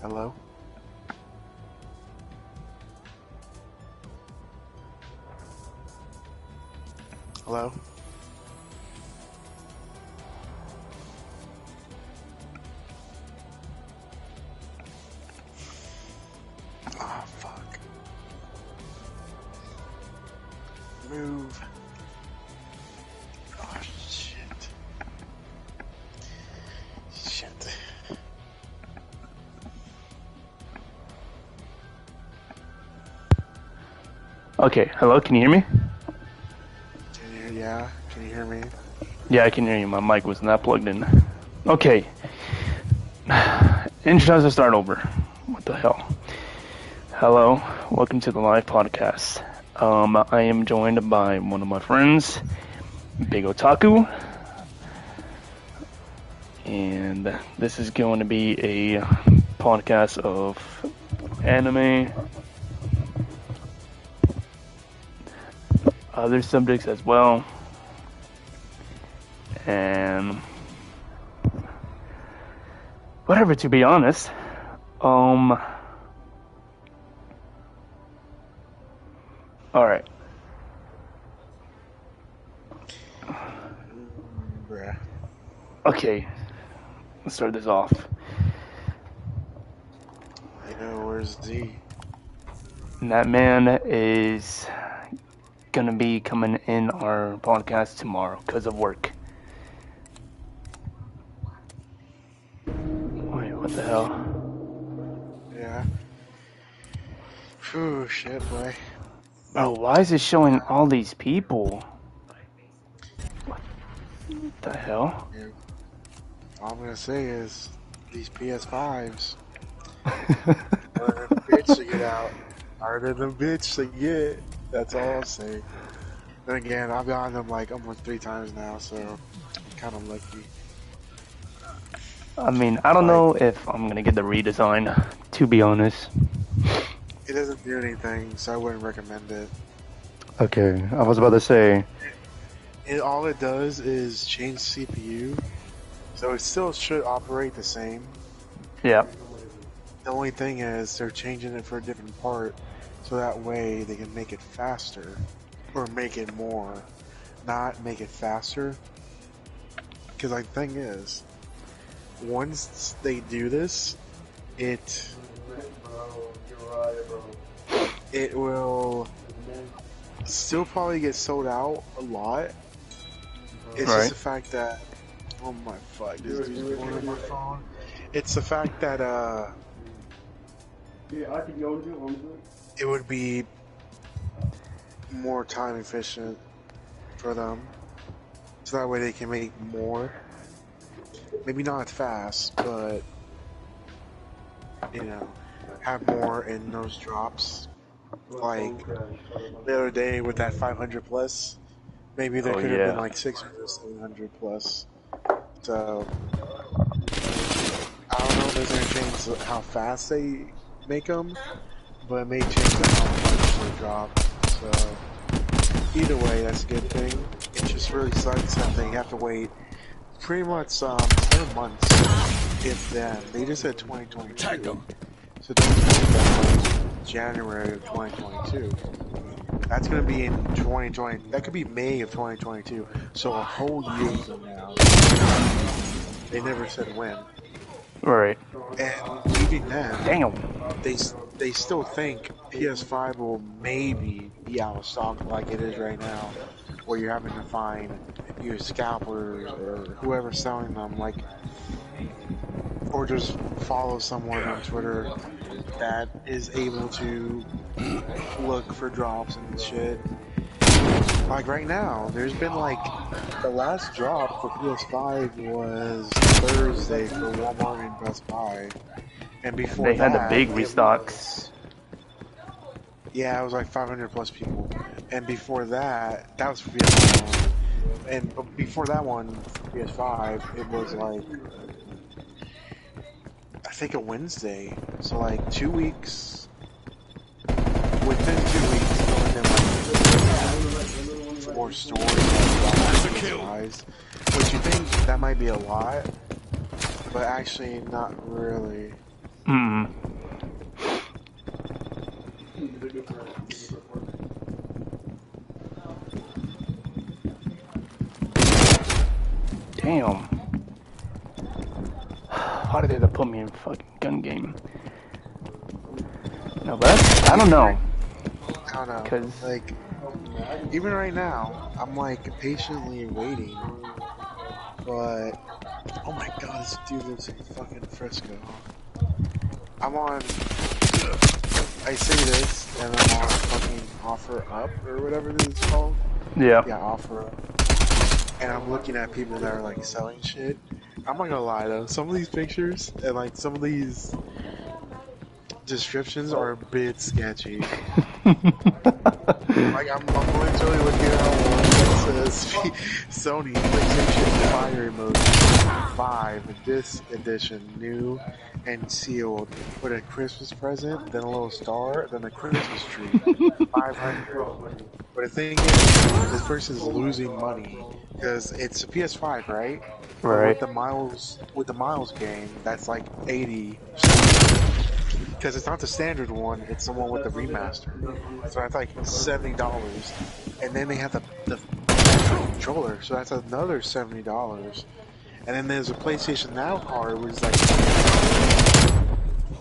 Hello? Hello? Oh, fuck. Move. Oh, shit. Shit. Okay, hello, can you hear me? Yeah, can you hear me? Yeah, I can hear you. My mic was not plugged in. Okay. Intro has to start over. What the hell? Hello, welcome to the live podcast. I am joined by one of my friends, Big Otaku. And this is going to be a podcast of anime, other subjects as well, and whatever, to be honest. Alright. Bruh. Okay, let's start this off. Yo, where's Z? And that man is gonna be coming in our podcast tomorrow because of work. Wait, what the hell? Yeah. Phew, shit, boy. Bro, why is it showing all these people? What the hell? Yeah. All I'm gonna say is, these PS5s, harder than a bitch to get out. Harder than a bitch to get. That's all I'll say. Then again, I've gotten them like almost 3 times now, so I'm kind of lucky. I mean, I don't know if I'm gonna get the redesign, to be honest. It doesn't do anything, so I wouldn't recommend it. Okay, I was about to say. All it does is change CPU, so it still should operate the same. Yeah. The only thing is they're changing it for a different part, so that way they can make it faster, or make it more, not make it faster. Because the thing is, once they do this, it will still probably get sold out a lot. It's Right. just the fact that, oh my fuck, this dude's blowing up my phone. It's the fact that it would be more time efficient for them, so that way they can make more. Maybe not fast, but you know, have more in those drops. Like the other day with that 500 plus, maybe there could have been like 600, 700 plus. So I don't know if it's gonna change how fast they make them, but it may change how much they drop. So either way, that's a good thing. It just really sucks that they have to wait pretty much 7 months, if then. They just said 2022. So don't think that January of 2022. That's gonna be in 2020. That could be May of 2022. So a whole year from now. They never said when. Right. And even then, Damn. they still think PS5 will maybe be out of stock like it is right now, where you're having to find your scalpers or whoever's selling them, like, or just follow someone on Twitter that is able to look for drops and shit. Like right now, there's been like, the last drop for PS5 was Thursday for Walmart and Best Buy. And before They had that, the big restocks. Yeah, it was like 500 plus people. And before that, that was for PS5. And before that one, for PS5, it was like, I think a Wednesday. So like 2 weeks. Within 2 weeks, going in like 4 stores. Which you think that might be a lot, but actually not really. Hmm. Damn. Why did they have to put me in fucking gun game? No, but I don't know. I don't know. 'Cause Like, even right now, I'm like patiently waiting. But, oh my god, this dude lives in fucking Frisco. I'm on, I say this, and I'm on fucking Offer Up, or whatever this is called. yeah. Yeah, Offer Up. And I'm looking at people that are like selling shit. I'm not gonna lie though, some of these pictures and like some of these descriptions are a bit sketchy. Like I'm literally looking at one that says Sony PlayStation Fire Emoji 5 Disc Edition, new and sealed, with a Christmas present, then a little star, then a Christmas tree, 500. But the thing is, this person's losing money because it's a PS5, right? But Right. with the Miles game, that's like 80. Because it's not the standard one, it's the one with the remaster. So that's like $70. And then they have the controller, so that's another $70. And then there's a PlayStation Now card, which is like.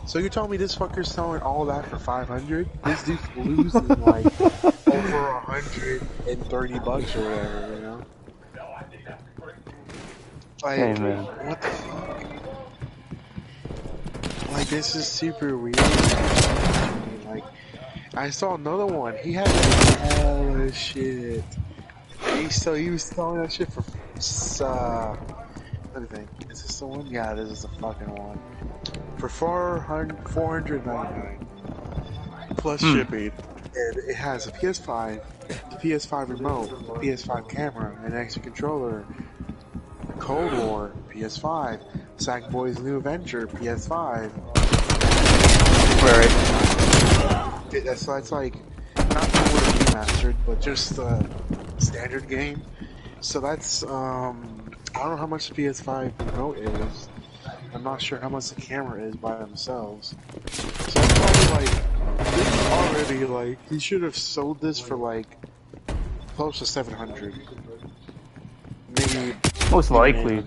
So you're telling me this fucker's selling all that for 500? This dude's losing like over $130 or whatever, you know? Like, Hey, man. what the fuck? Like, this is super weird. Like, I saw another one. He had all this shit. He was selling that shit for, let me think. Is this the one? Yeah, this is the fucking one. For $499 plus shipping. And it has a PS5, the PS5 remote, the PS5 camera, an extra controller, Cold War, PS5, Sackboy's New Adventure, PS5. Right. So it's like, not the word remastered, but just the standard game. So that's, I don't know how much the PS5 remote is. I'm not sure how much the camera is by themselves. So that's probably like, this is already like, he should have sold this for like, close to 700. Maybe. Most likely.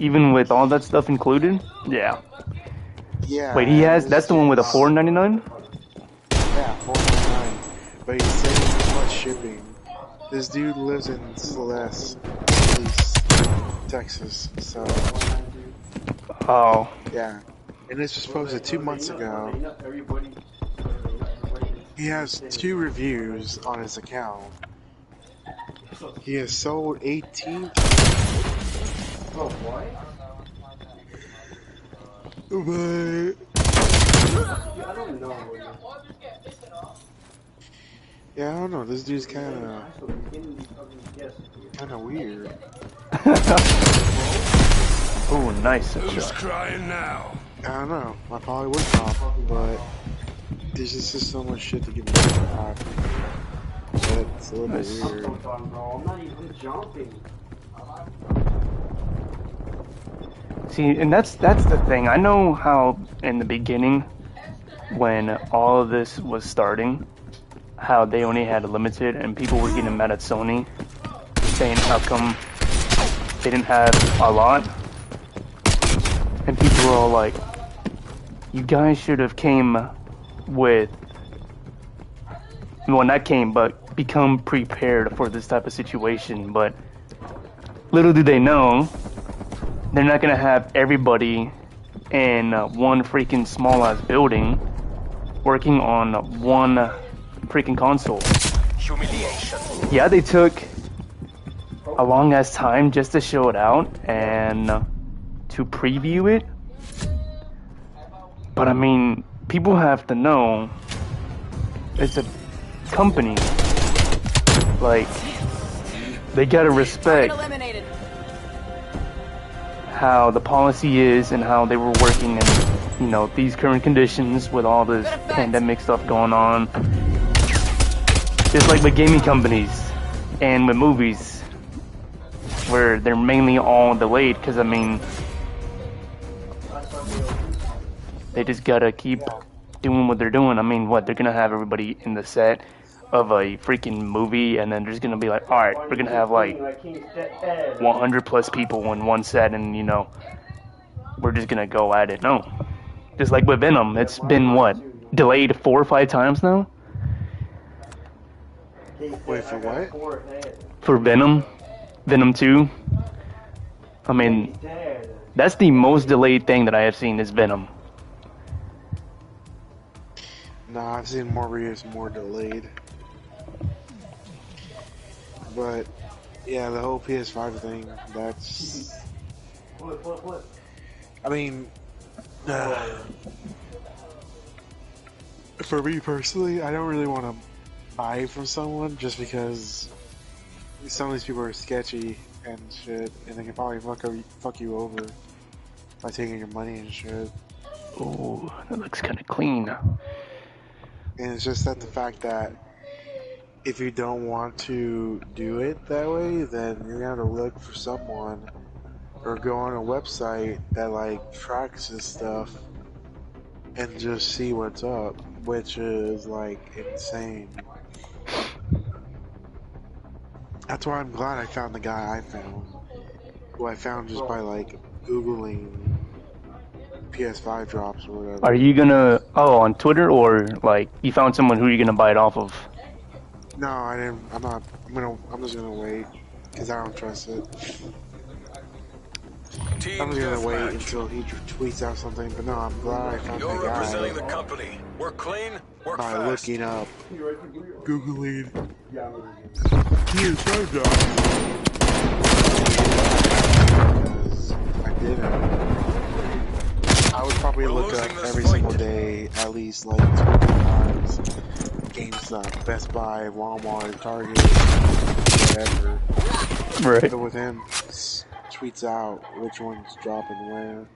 Even with all that stuff included? Yeah. Yeah. Wait, that's the one with a $4.99? Yeah, $4.99. But he's saving too much shipping. This dude lives in Celeste, Texas, so. Oh. Yeah. And this was posted 2 months ago. He has 2 reviews on his account. He has sold 18. Oh, what? But yeah, I don't know. This dude's kind of weird. Oh, nice. Who's crying now? I don't know. I probably would pop, but there's just so much shit to get me to pop. It's a little bit weird. I'm not even jumping. See, and that's the thing. I know how in the beginning, when all of this was starting, how they only had a limited, and people were getting mad at Sony, saying how come they didn't have a lot, and people were all like, "You guys should have came with, well, not came, but become prepared for this type of situation." But little do they know, they're not gonna have everybody in one freaking small ass building working on one freaking console. Humiliation. Yeah, they took a long ass time just to show it out and to preview it. But I mean, people have to know it's a company. Like, they gotta respect how the policy is and how they were working in, you know, these current conditions with all this pandemic stuff going on. Just like with gaming companies and with movies, where they're mainly all delayed, because I mean, They just gotta keep doing what they're doing. I mean, what, they're gonna have everybody in the set of a freaking movie, and then there's gonna be like, all right, we're gonna have like 100 plus people in one set, and you know, we're just gonna go at it. No, just like with Venom, it's been what, delayed 4 or 5 times now Wait, for what? for Venom, Venom 2. I mean, that's the most delayed thing that I have seen is Venom. Nah, I've seen Morbius more delayed. But, yeah, the whole PS5 thing, that's... I mean... for me personally, I don't really want to buy from someone just because some of these people are sketchy and shit, and they can probably fuck you over by taking your money and shit. Oh, that looks kind of clean. And it's just that the fact that if you don't want to do it that way, then you're gonna have to look for someone or go on a website that like tracks this stuff and just see what's up, which is like insane. That's why I'm glad I found the guy I found, who I found just by like Googling PS5 drops or whatever. Are you gonna, on Twitter, or like you found someone who you're gonna buy it off of? No, I didn't. I'm not. I'm just gonna wait because I don't trust it. I'm just gonna wait until he tweets out something. But no, I'm glad I found You're that representing the guy company. Work clean, work by fast. looking up, googling PS5 drops. Because I didn't. I would probably look up every single day, at least like 20 times. GameStop, Best Buy, Walmart, Target, whatever. Right. But with him, tweets out which one's dropping where,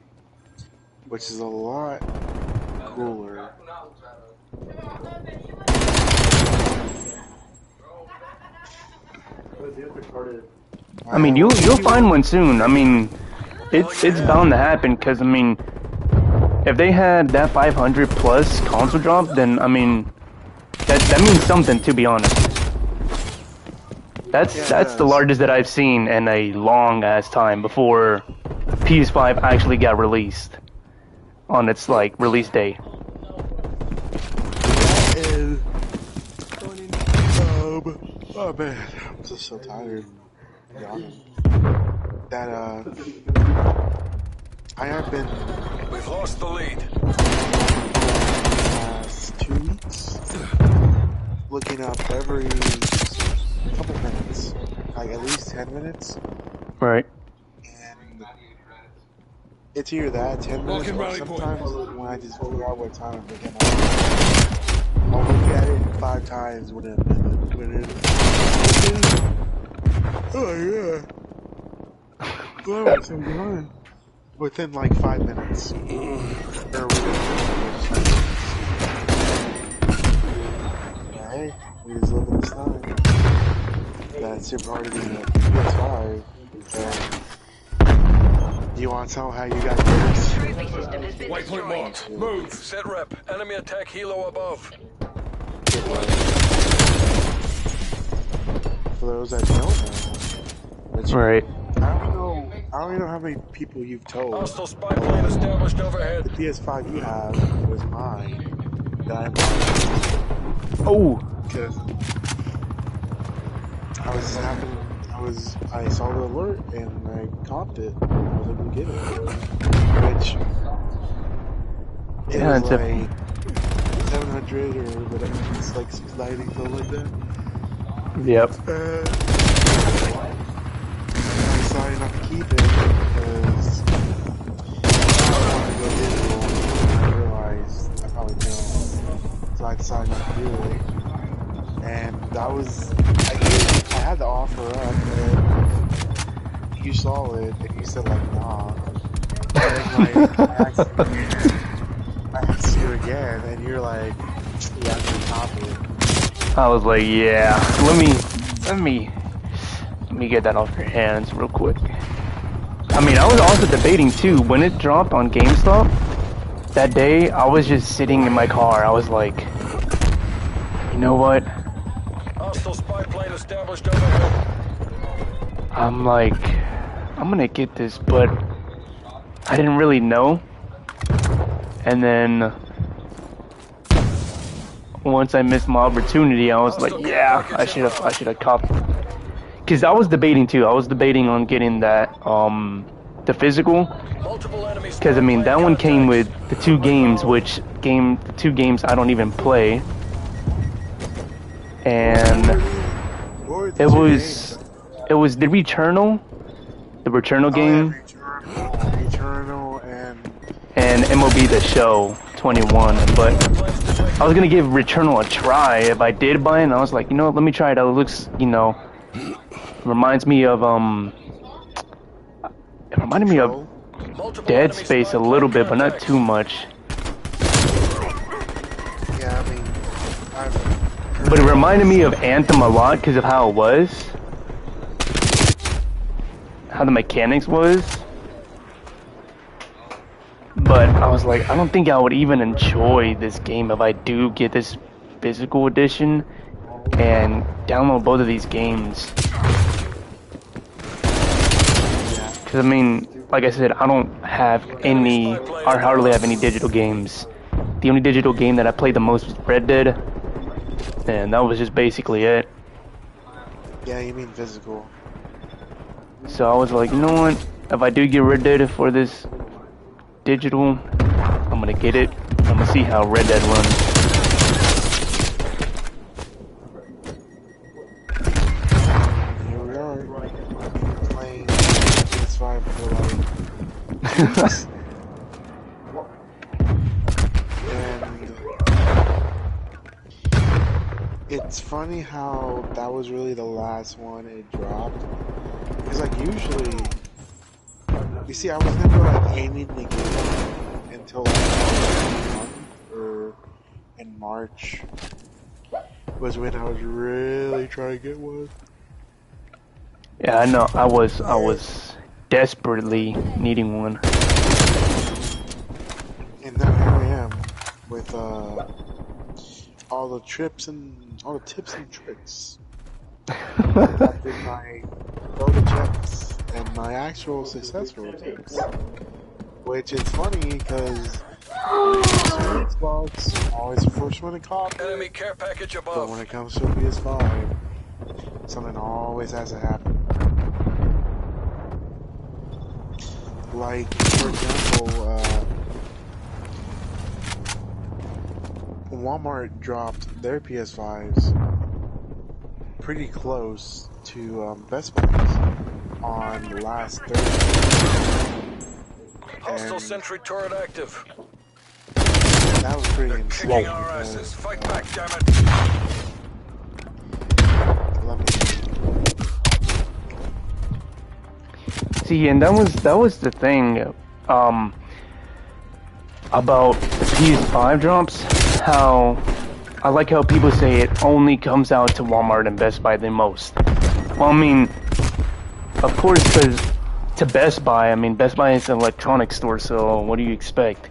which is a lot cooler. I mean, you'll find one soon. I mean, it's bound to happen because I mean, if they had that 500 plus console drop, then I mean, that means something, to be honest. That's the largest that I've seen in a long ass time before PS5 actually got released on its like release day. And oh man, I'm just so tired. That I have been We've lost the lead. last 2 weeks looking up every couple minutes, like at least 10 minutes, Right. and it's either that 10 minutes or sometimes when I just figure out what time I'm looking at, I'll look at it 5 times within a minute. Oh yeah. What's going on? Within like 5 minutes. Or within 5 minutes. Alright, we just live in this time. That's super hard to do the PS5. Do you want to tell how you got this? Waypoint marked. Move. Set rep. Enemy attack helo above. For those that don't know, which Right. I don't even know how many people you've told. Hostile spy plane established The overhead. PS5 you have was mine. That I bought. Oh. Because I saw the alert and I copped it. I was able to get it. Which it Yeah, was it's like 700 or whatever. It's like 690, something like that. Yep. I decided not to keep it because I wanted to go digital. And I realized I probably don't. So I decided not to do it. And that was, I had the offer up, and you saw it, and you said like, nah. And then like, I asked you again, and you're like, yeah, I'm gonna cop it. I was like, yeah. Let me get that off your hands real quick. I mean, I was also debating too when it dropped on GameStop. that day, I was just sitting in my car. I was like, you know what? Hostile spy plane established overhead. I'm like, I'm gonna get this, but I didn't really know. And then once I missed my opportunity, I was like, yeah, I should have copped. Cause I was debating too. I was debating on getting that, the physical. Cause I mean, that one came with the 2 games, the 2 games I don't even play. And it was the Returnal game, Returnal and MLB The Show 21. But I was gonna give Returnal a try if I did buy it, and I was like, you know what, let me try it out. It looks, you know, reminds me of it reminded me of Dead Space a little bit, but not too much. Yeah, I mean, But it reminded me of Anthem a lot because of how it was, how the mechanics was. But I was like, I don't think I would even enjoy this game if I do get this physical edition and download both of these games. Because I mean, like I said, I don't have any, I hardly have any digital games. The only digital game that I played the most was Red Dead, and that was just basically it. yeah, you mean physical. So I was like, you know what? If I do get Red Dead for this digital, I'm gonna get it. I'm gonna see how Red Dead runs. Here we are, playing PS5 for like... It's funny how that was really the last one it dropped. Because like usually, you see, I was never like aiming to get it until like or in March was when I was really trying to get one. Yeah, I know. I was desperately needing one. And now here I am with all the tips and tricks. I did my Dota checks and my actual successful attempts. Which is funny because Xbox I'm always the first one to cop. Enemy care package But above. when it comes to PS5, something always has to happen. Like, for example, Walmart dropped their PS5s pretty close to Best Buy's on last Thursday. Hostile And sentry turret active. that was pretty They're insane. kicking our because, asses. Fight back, damn it. let me see. See, and that was the thing about the PS5 drops. How I like how people say it only comes out to Walmart and Best Buy the most. Well, I mean, of course, because to Best Buy, I mean, Best Buy is an electronics store, so what do you expect?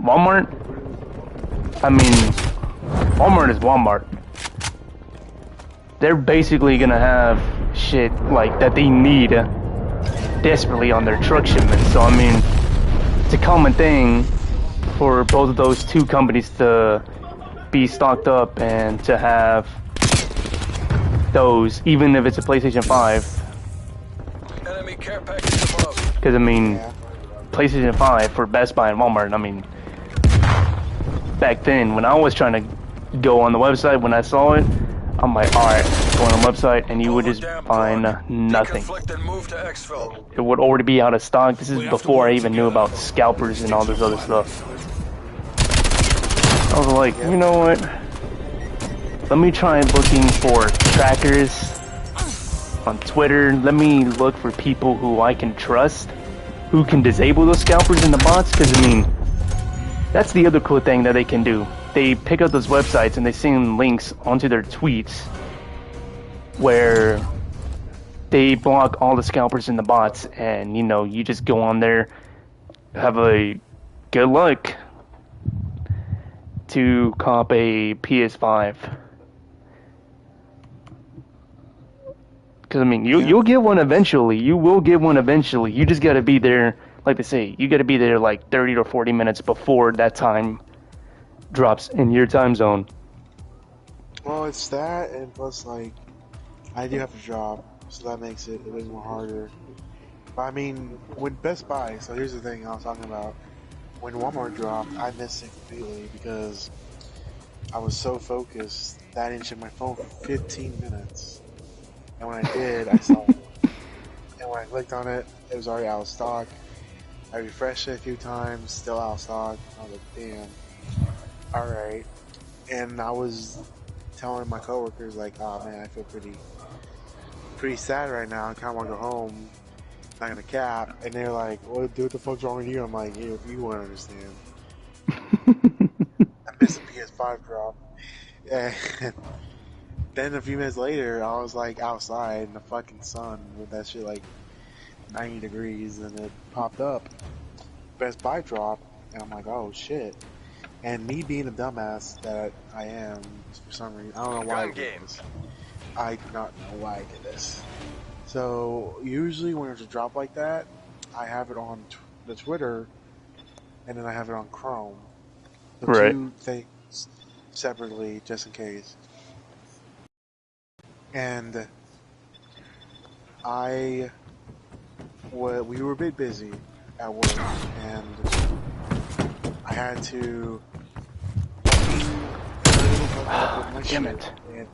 Walmart, I mean, Walmart is Walmart. They're basically gonna have shit like that they need desperately on their truck shipments. So I mean, it's a common thing for both of those two companies to be stocked up and to have those, even if it's a PlayStation 5. Enemy care package above. Because I mean, Yeah. PlayStation 5 for Best Buy and Walmart, I mean, back then when I was trying to go on the website, when I saw it, I'm like, alright, go on the website and you would just find nothing. Deconflict and move to exfil. It would already be out of stock. This is before I even knew about scalpers and all this other stuff. I was like, you know what? Let me try looking for trackers on Twitter. Let me look for people who I can trust, who can disable those scalpers and the bots. Because, I mean, that's the other cool thing that they can do. They pick up those websites and they send links onto their tweets where they block all the scalpers and the bots, and you know, you just go on there, have a good luck to comp a PS5. Because I mean, you'll get one eventually. You will get one eventually. You just got to be there, like they say. You got to be there like 30 to 40 minutes before that time drops in your time zone. Well, it's that, and plus, like, I do have a job, so that makes it a bit more harder. But I mean, when Best Buy, so here's the thing I was talking about. When Walmart dropped, I missed it completely because I was so focused that I didn't check my phone for 15 minutes. And when I did, I saw it. And when I clicked on it, it was already out of stock. I refreshed it a few times, still out of stock. I was like, damn. Alright. And I was telling my coworkers, like, oh man, I feel pretty sad right now. I kind of want to go home. Not gonna cap. And they're like, what the fuck's wrong with you? I'm like, you won't understand. I missed the PS5 drop. And then a few minutes later, I was like outside in the fucking sun with that shit like 90 degrees, and it popped up. Best Buy drop, and I'm like, oh shit. And me being a dumbass that I am, for some reason, I don't know why I did this. I do not know why I did this. So usually when there's a drop like that, I have it on the Twitter, and then I have it on Chrome. The Right. two things separately, just in case. And we were a bit busy at work, and I had to Damn it. and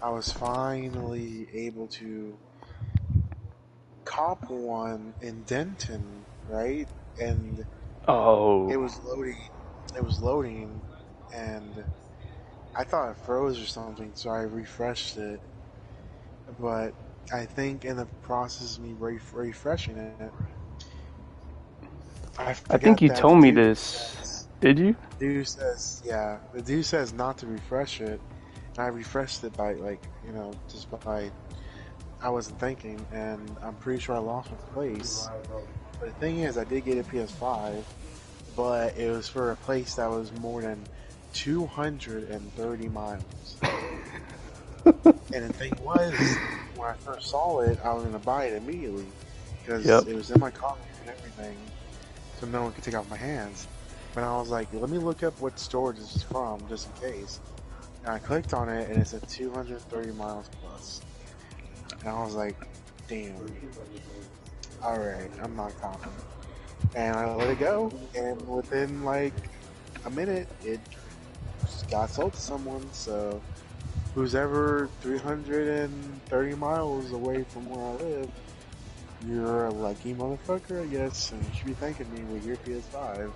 I was finally able to cop one in Denton, right? And Oh. it was loading, and I thought it froze or something, so I refreshed it. But I think in the process of me refreshing it, I think you told me this. Did you? The dude says not to refresh it. And I refreshed it by, like, just by, I wasn't thinking, and I'm pretty sure I lost my place. But the thing is, I did get a PS5, but it was for a place that was more than 230 miles. And the thing was, when I first saw it, I was going to buy it immediately, because it was in my car and everything, so no one could take it off my hands. But I was like, let me look up what store this is from, just in case. And I clicked on it, and it said 230 miles plus. And I was like, damn. Alright, I'm not confident. And I let it go, and within like a minute, it got sold to someone. So who's ever 330 miles away from where I live, you're a lucky motherfucker, I guess, and you should be thanking me with your PS5.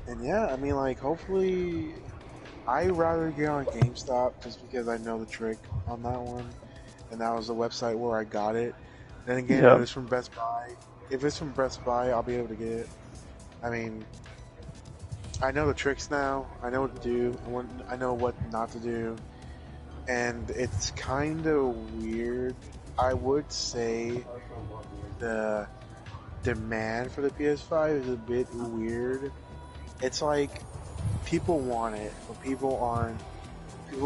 And yeah, I mean, like, hopefully, I'd rather get on GameStop just because I know the trick on that one, and that was the website where I got it. Then again, if it's from Best Buy, I'll be able to get it. I mean, I know the tricks now. I know what to do. I know what not to do. And it's kind of weird. I would say the demand for the PS5 is a bit weird. It's like people want it, but people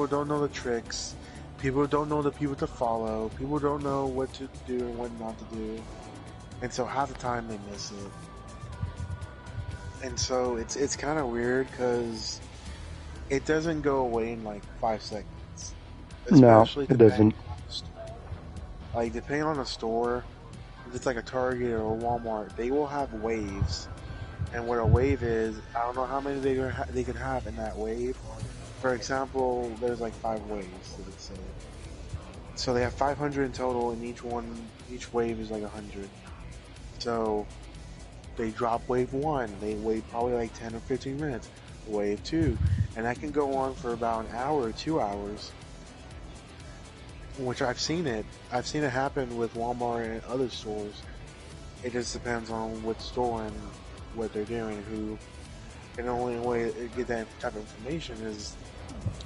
don't know the tricks. People don't know the people to follow. People don't know what to do and what not to do. And so half the time they miss it. And so it's kind of weird because it doesn't go away in like 5 seconds. Especially no, it doesn't. Like, depending on the store, if it's like a Target or a Walmart, they will have waves. And what a wave is, I don't know how many they could have in that wave. For example, there's like 5 waves, that it said. So they have 500 in total, and each wave is like 100. So they drop wave 1, they wait probably like 10 or 15 minutes. Wave 2, and that can go on for about an hour or 2 hours. Which I've seen it happen with Walmart and other stores. It just depends on what store and what they're doing. And the only way to get that type of information is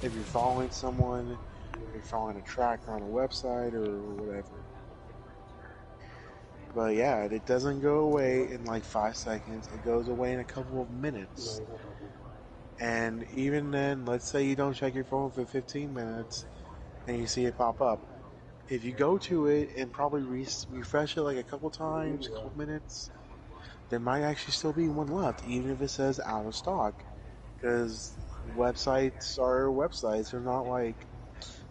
if you're following someone, if you're following a tracker on a website or whatever. But yeah, it doesn't go away in like 5 seconds. It goes away in a couple of minutes. And even then, let's say you don't check your phone for 15 minutes and you see it pop up. If you go to it and probably refresh it like a couple times, a couple minutes, there might actually still be one left, even if it says out of stock. Because websites are websites. They're not like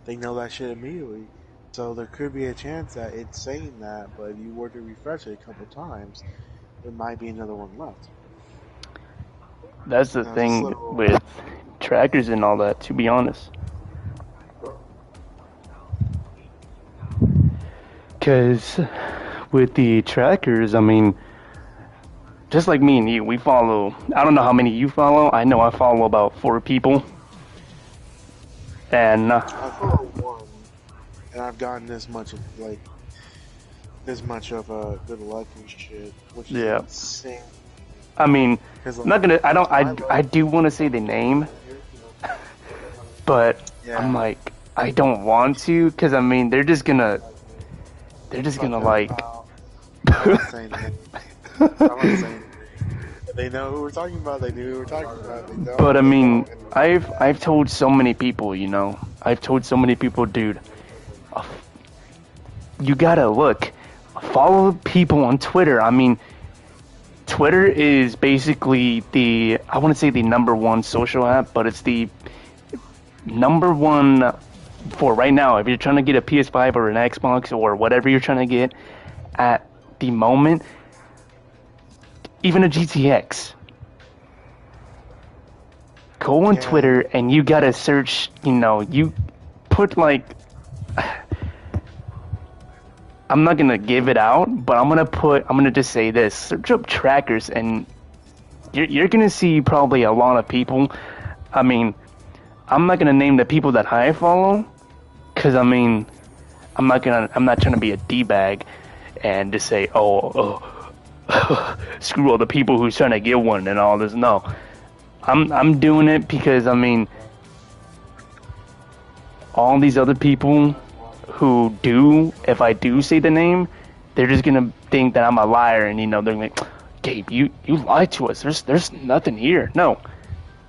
they know that shit immediately. So there could be a chance that it's saying that, but if you were to refresh it a couple times, there might be another one left. That's the thing with trackers and all that, to be honest. Because with the trackers, I mean, just like me and you, we follow, I don't know how many you follow. I know I follow about 4 people. And I follow one, and I've gotten this much of good luck and shit, which is insane. I mean, I'm not gonna. I do want to say the name, but I'm like, I don't want to, because I mean, they're just gonna like. I'm not saying anything. They know who we're talking about. They knew who we're talking about. They know. But I mean, I've told so many people, you know, dude, you gotta look, follow people on Twitter. I mean, Twitter is basically I want to say the #1 social app, but it's the #1 for right now. If you're trying to get a PS5 or an Xbox or whatever you're trying to get at the moment, even a GTX, go on Twitter and you gotta search, you know, you put like, I'm not gonna give it out, but I'm gonna just say this: search up trackers, and you're gonna see probably a lot of people. I mean, I'm not gonna name the people that I follow, cause I mean, I'm not trying to be a d-bag and just say, oh, screw all the people who's trying to get one and all this. No, I'm doing it because I mean, all these other people who do, if I do say the name, they're just gonna think that I'm a liar, and you know, they're like, Gabe, you lied to us. There's nothing here. No,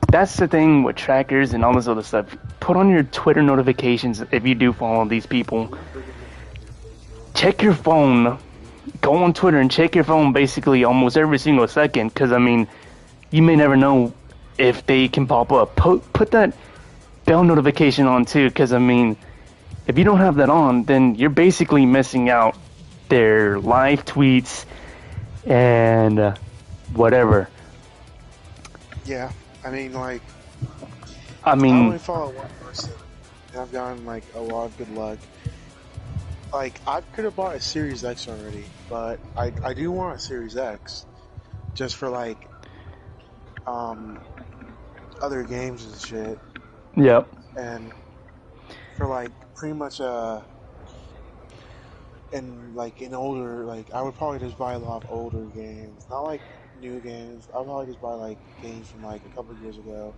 that's the thing with trackers and all this other stuff. Put on your Twitter notifications if you do follow these people. Check your phone. Go on Twitter and check your phone basically almost every single second, because I mean, you may never know if they can pop up. Put that bell notification on too, because I mean, if you don't have that on, then you're basically missing out their live tweets and whatever. Yeah, I mean, like, I I only follow one person, and I've gotten like a lot of good luck. Like, I could have bought a Series X already, but I do want a Series X, just for like, other games and shit. Yep. And for like pretty much and like in older, like I would probably just buy a lot of older games, not like new games. I'd probably just buy like games from like a couple of years ago,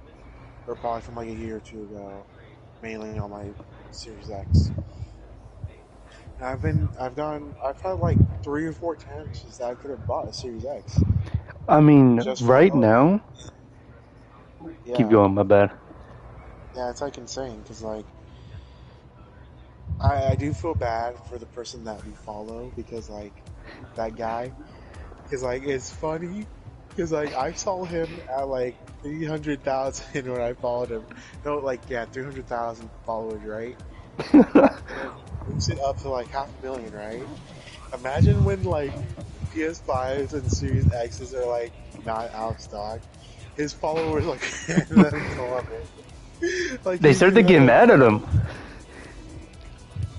or probably from like a year or two ago, mainly on my Series X. And I've had like 3 or 4 chances that I could have bought a Series X. I mean, right now. Yeah. Keep going, my bad. Yeah, it's like insane, because like, I do feel bad for the person that we follow, because like, that guy, because like, it's funny, because like, I saw him at like 300,000 when I followed him. No, like, yeah, 300,000 followers, right? Boost it up to like 500,000, right? Imagine when like PS5s and Series X's are like not out of stock. His followers like like they start to get mad at him.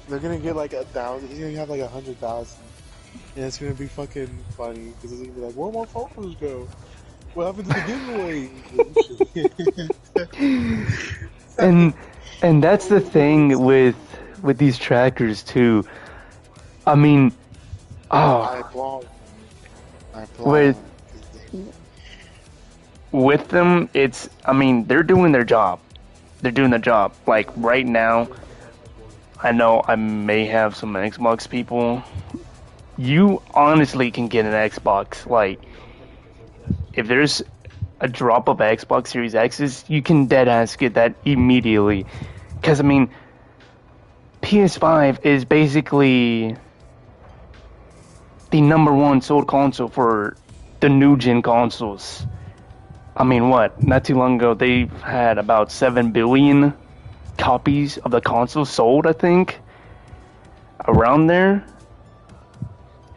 They're gonna get like 1,000. He's gonna have like 100,000, and it's gonna be fucking funny because it's gonna be like, where my followers go? What happened to the giveaway? and that's the thing with these trackers too. I mean, I applaud. With them, it's, I mean, they're doing their job. Like right now, I know I may have some Xbox people you honestly can get an Xbox. Like, if there's a drop of Xbox Series X's, you can deadass get that immediately. Because, I mean, PS5 is basically the #1 sold console for the new gen consoles. I mean, what? Not too long ago, they had about 7 billion copies of the console sold, I think. Around there.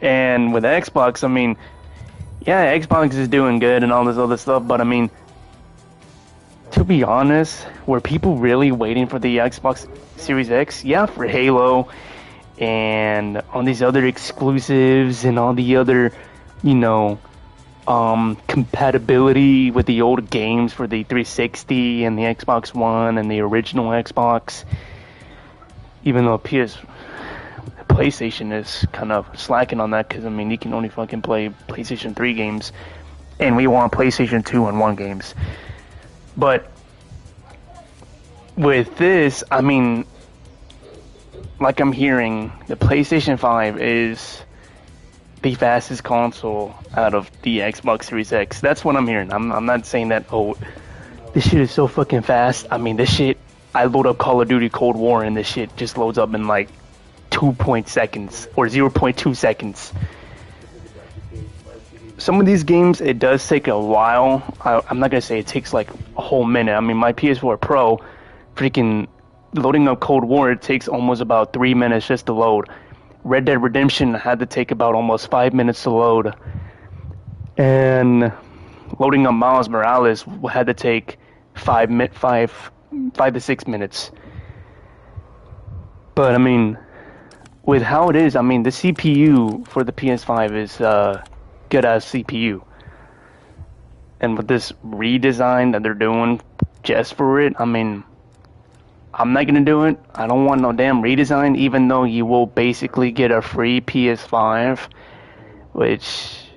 And with Xbox, I mean, yeah, Xbox is doing good and all this other stuff, but I mean, to be honest, were people really waiting for the Xbox Series X? Yeah, for Halo and all these other exclusives and all the other, you know, compatibility with the old games for the 360 and the Xbox One and the original Xbox. Even though PlayStation is kind of slacking on that, because I mean, you can only fucking play PlayStation 3 games, and we want PlayStation 2 and 1 games. But with this, I mean, like I'm hearing, the PlayStation 5 is the fastest console out of the Xbox Series X. That's what I'm hearing. I'm not saying that, oh, this shit is so fucking fast. I mean, this shit, I load up Call of Duty Cold War and this shit just loads up in like 2 seconds or 0.2 seconds. Some of these games, it does take a while. I'm not gonna say it takes like a whole minute. I mean, my PS4 Pro, freaking loading up Cold War, it takes almost about 3 minutes just to load. Red Dead Redemption had to take about almost 5 minutes to load. And loading up Miles Morales had to take 5 to 6 minutes. But I mean, with how it is, I mean, the CPU for the PS5 is good as CPU. And with this redesign that they're doing just for it, I mean, I'm not gonna do it. I don't want no damn redesign, even though you will basically get a free PS5, which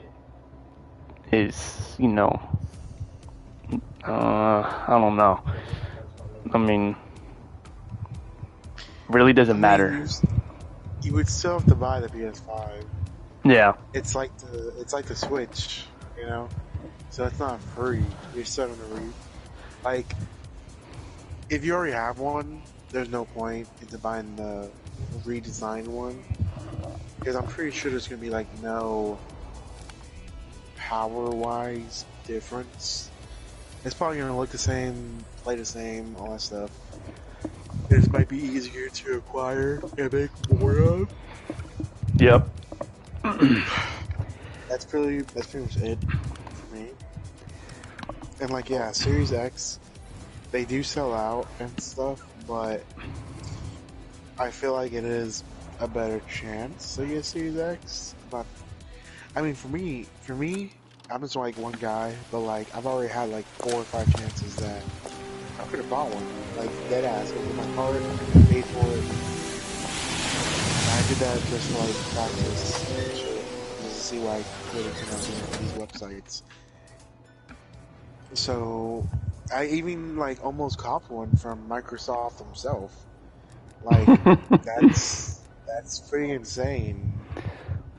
is, you know, I don't know. I mean, really doesn't matter. You would still have to buy the PS5. Yeah. It's like the Switch, you know. So it's not free. You're still gonna like. If you already have one, there's no point into buying the redesigned one, because I'm pretty sure there's gonna be like no power-wise difference. It's probably gonna look the same, play the same, all that stuff. It might be easier to acquire and make more of. Yep. That's pretty much it for me. And like, yeah, Series X, they do sell out and stuff, but I feel like it is a better chance to get Series X. But I mean, for me, I'm just like one guy, but like I've already had like 4 or 5 chances that I could have bought one, like dead ass. It was in my cart, I paid for it. And I did that just to like practice and shit, just to see what I could do these websites. So I even like almost copped one from Microsoft themselves. Like that's pretty insane.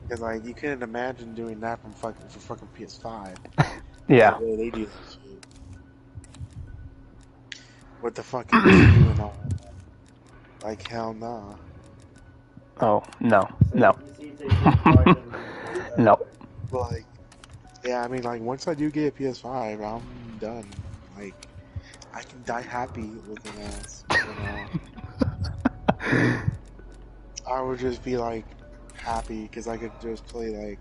Because like you couldn't imagine doing that for fucking PS5. Yeah. The way they do that shit. What the fuck is doing all that? Like hell nah. Oh, no. No. No. Like, yeah, I mean, like, once I do get a PS5, I'm done. Like, I can die happy looking ass, you know? I would just be, like, happy, because I could just play, like,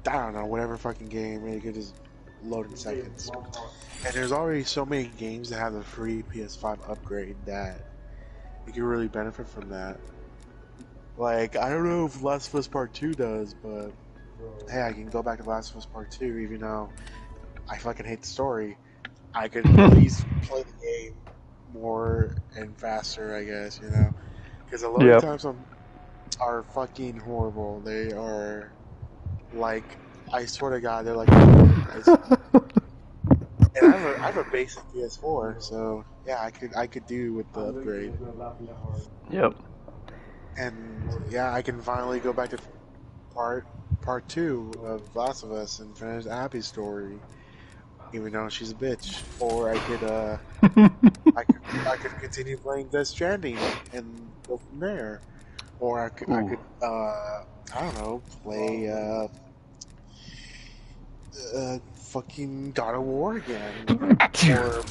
I don't know, whatever fucking game, and it could just load in seconds. And there's already so many games that have the free PS5 upgrade that you can really benefit from that. Like, I don't know if Last of Us Part 2 does, but hey, I can go back to Last of Us Part 2, even though I fucking hate the story. I could at least play the game more and faster, I guess, you know? Because a lot of times are fucking horrible. They are, like, I swear to God, they're like... And I have a basic PS4, so yeah, I could do with the upgrade. Yep. And yeah, I can finally go back to part 2 of Last of Us and finish Abby's story, even though she's a bitch. Or I could continue playing Death Stranding and go from there. Or I could I don't know, play fucking God of War again, or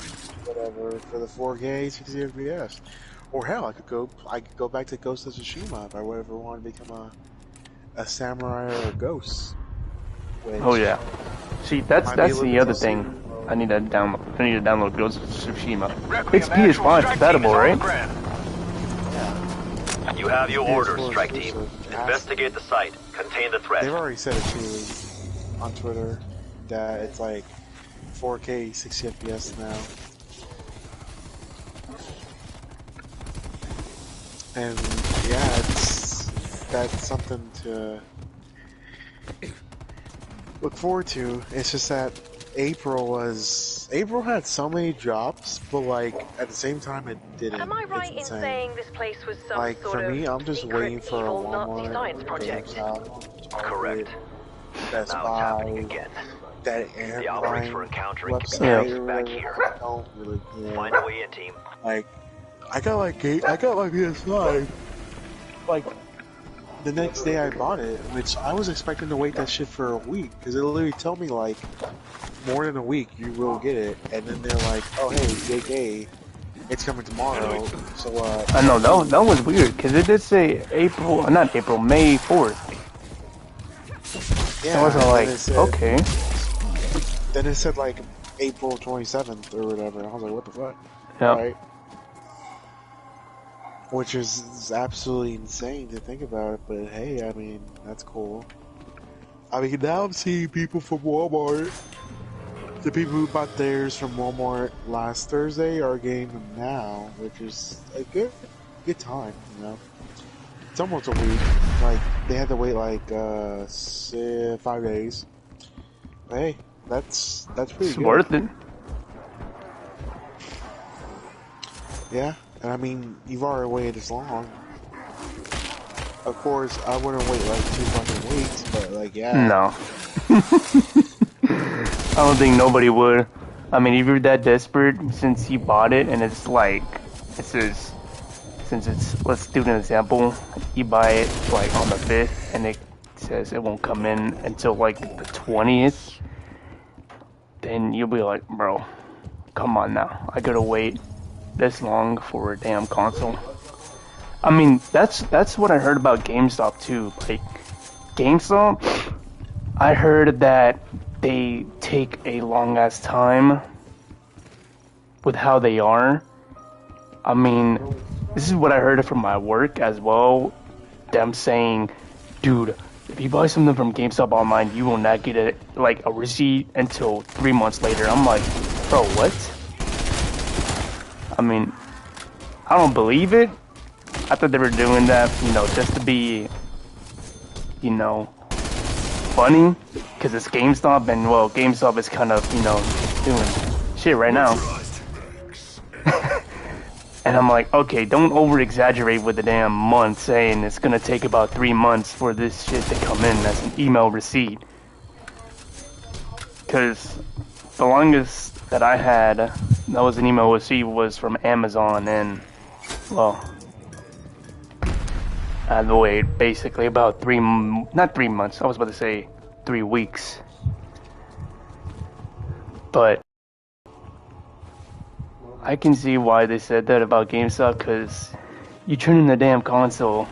whatever for the 4K 60 FPS. Or hell, I could go back to Ghost of Tsushima if I would ever want to become a samurai or a ghost. Oh yeah. See, that's the other thing. I need to download Ghost of Tsushima. It's PS5 compatible, right? Yeah. You have your orders, PS4 strike team. exclusive. Investigate the site. Contain the threat. They've already said it too on Twitter that it's like 4K 60 FPS now. And yeah, that's something to look forward to. It's just that April had so many drops, but like at the same time it didn't. Am I right in insane. saying this place was some Like sort for of me, I'm just secret, waiting for a evil Nazi Walmart, science project? GameStop, Correct. Best Now it's happening Buy, again. that The outbreaks airline we're encountering can be website traced or back whatever. here. I don't really care. Find a way in, team. Like, I got my PS5. Like, the next day I bought it, which I was expecting to wait that shit for a week, because it literally told me like, more than a week you will get it, and then they're like, oh hey, JK, it's coming tomorrow. So I know that was weird because it did say May 4th. yeah, I wasn't like, then it said, okay. Then it said like April 27th or whatever. And I was like, what the fuck? Yeah. Right? Which is absolutely insane to think about it, but hey, I mean, that's cool. I mean, now I'm seeing people from Walmart. The people who bought theirs from Walmart last Thursday are getting them now, which is a good time, you know. It's almost a week. Like, they had to wait like 5 days. But hey, that's pretty It's good. worth it. Yeah, and I mean, you've already waited this long. Of course, I wouldn't wait like 2 fucking weeks, but like, yeah. No. I don't think nobody would. I mean, if you're that desperate since you bought it and it's like, it says, let's do an example, you buy it like on the 5th and it says it won't come in until like the 20th, then you'll be like, bro, come on now, I gotta wait this long for a damn console. I mean, that's what I heard about GameStop too. Like, GameStop, I heard that they take a long ass time with how they are. I mean, this is what I heard from my work as well. Them saying, dude, if you buy something from GameStop online, you will not get it like a receipt until 3 months later. I'm like, bro, what? I mean, I don't believe it. I thought they were doing that, you know, just to be, you know, funny, because it's GameStop, and well, GameStop is kind of, you know, doing shit right now. And I'm like, okay, don't over exaggerate with the damn month, saying it's gonna take about 3 months for this shit to come in as an email receipt. Because the longest that I had that was an email receipt was from Amazon, and well, I had to wait basically about not 3 months, I was about to say 3 weeks. But I can see why they said that about GameStop, because you turn in the damn console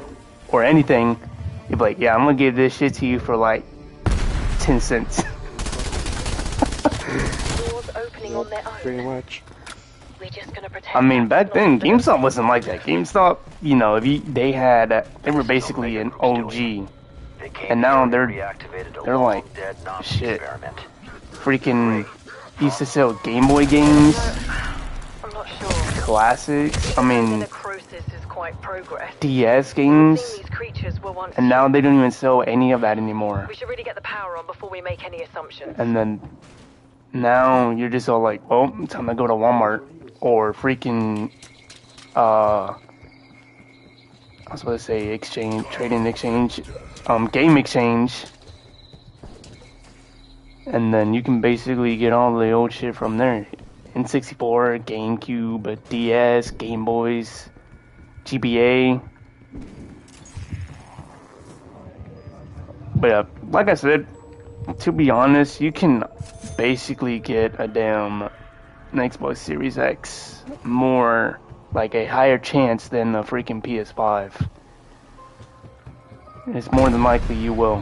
or anything, you're like, yeah, I'm gonna give this shit to you for like 10 cents. Doors opening on their own. Pretty much. We're just gonna pretend. I mean, back then, GameStop wasn't like that. GameStop, you know, they were basically an OG. And now they're like, shit, freaking used to sell Game Boy games, I'm not sure. classics, I mean, Necrosis is quite progress. DS games, These creatures were once and now they don't even sell any of that anymore. We should really get the power on before we make any assumptions. And then, now you're just all like, well, time to go to Walmart, or freaking, I was about to say exchange, trading exchange, game exchange. And then you can basically get all the old shit from there. N64, GameCube, DS, Game Boys, GBA. But yeah, like I said, to be honest, you can basically get a damn Xbox Series X more, like a higher chance than a freaking PS5. It's more than likely you will.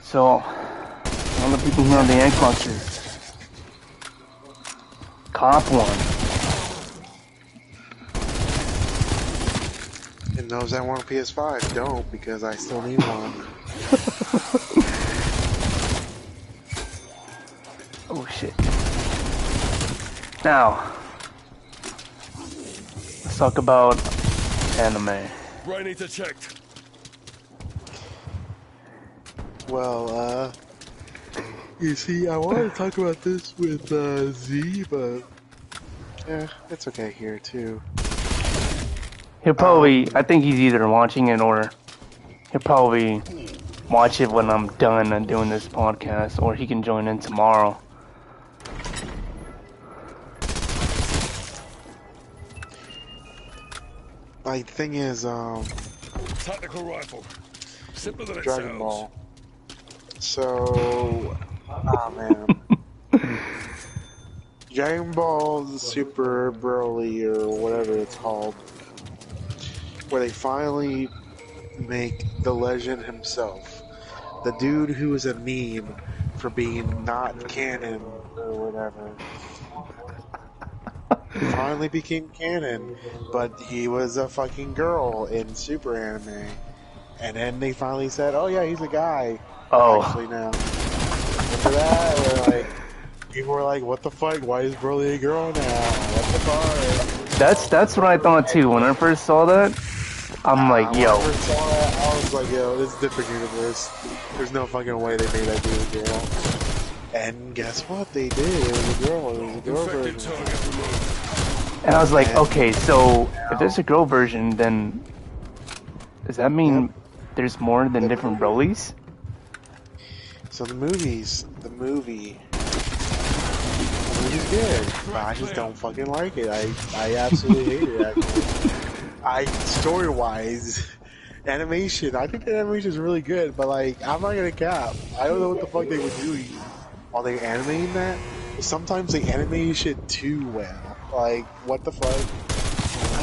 So, all the people here on the Xboxes, cop one. And those that want a PS5 don't, because I still need one. Oh shit. Now, let's talk about anime. Brainator checked. Well, you see, I wanted to talk about this with Z, but yeah, it's okay here too. He'll probably, I think he's either watching it or he'll probably watch it when I'm done and doing this podcast, or he can join in tomorrow. Like, the thing is, Tactical rifle. Simpler than it Dragon sounds. Ball. So, man. Dragon Ball Super Broly, or whatever it's called, where they finally make the legend himself, the dude who is a meme for being not canon or whatever, finally became canon, but he was a fucking girl in Super Anime. And then they finally said, oh yeah, he's a guy. Oh. Actually, now. After that, people were like, what the fuck? Why is Broly a girl now? What the fuck? That's what I thought too. When I first saw that, I'm like, yo. When I first saw that, I was like, yo, this is a different universe. There's no fucking way they made that dude a girl. And guess what? They did. It was a girl. It was a girl Infected version. target removed. And I was like, okay, so if there's a girl version, then does that mean there's more than different Brolys? So the movie's good, but I just don't fucking like it. I absolutely hate it. Actually. Story-wise, animation, I think the animation is really good, but like, I'm not gonna cap. I don't know what the fuck they were doing while they were animating that. Sometimes they animate shit too well. Like, what the fuck?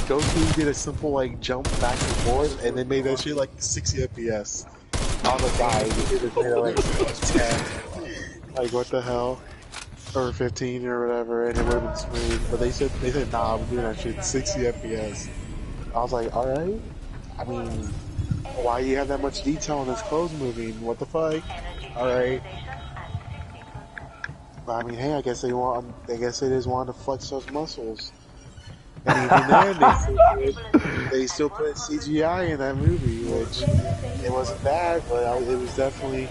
Goku did a simple like jump back and forth, and they made that shit like 60 FPS. On the guy, it was made like 10. Like, what the hell? Or 15 or whatever, and it would have been smooth. But they said nah, I'm doing that shit 60 FPS. I was like, alright. I mean, why do you have that much detail in this clothes moving? What the fuck? Alright. But I mean, hey, I guess they just wanted to flex those muscles. And even then, they still put CGI in that movie, which it wasn't bad, but it was definitely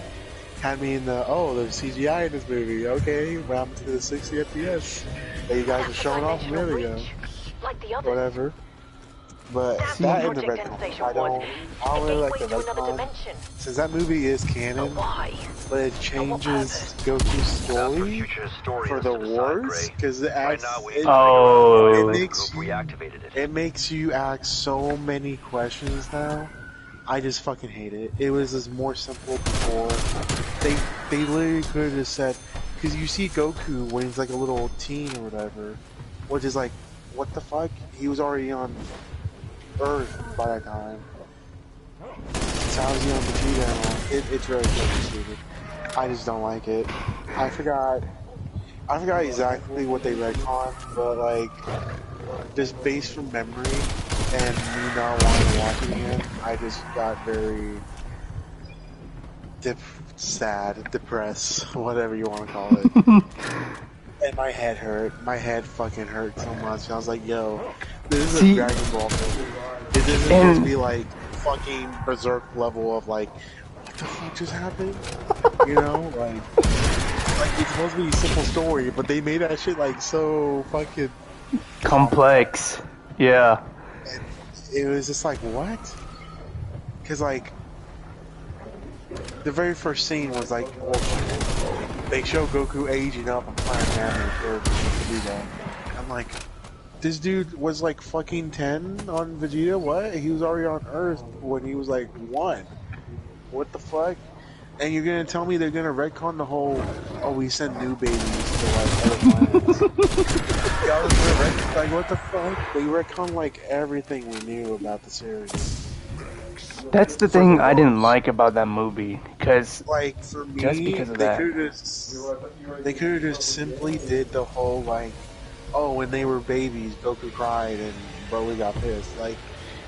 had me in the, oh, there's CGI in this movie. Okay, what happened to the 60 FPS that you guys are showing off a minute ago? Like the others. Whatever. But That's that what and the Project retcon, Sensation I don't was. really like the A gateway to another retcon. dimension. Since that movie is But canon, why? but it changes Goku's story Future story for is the to decide, wars, Gray. because it Right adds, now, we it, Oh. it the makes group you, reactivated it. it makes you ask so many questions now. I just fucking hate it. It was just more simple before. They literally could have just said, because you see Goku when he's like a little teen or whatever, which is like, what the fuck? He was already on Earth by that time. So how is he on Vegeta now? It's really fucking stupid. I just don't like it. I forgot exactly what they retconned, but like, just based from memory and me not wanting to watch it again, I just got very sad, depressed, whatever you want to call it. And my head hurt. My head fucking hurt so much. I was like, yo, this is a Dragon Ball movie. It isn't supposed to be like fucking Berserk level of like, what the fuck just happened? You know, like it's supposed to be a simple story, but they made that shit like so fucking Complex. Yeah. And it was just like, what? Because, like, the very first scene was like, well, they show Goku aging up on Planet Namek or Vegeta. I'm like, this dude was like fucking 10 on Vegeta? What? He was already on Earth when he was like 1. What the fuck? And you're gonna tell me they're gonna retcon the whole, oh, we send new babies to like other planets. Y'all was gonna retcon, like, what the fuck? They retcon like everything we knew about the series. That's the thing I didn't like about that movie, because Like, for me, just because of they that. could have just simply did the whole, like, oh, when they were babies, Goku cried and Broly got pissed. Like,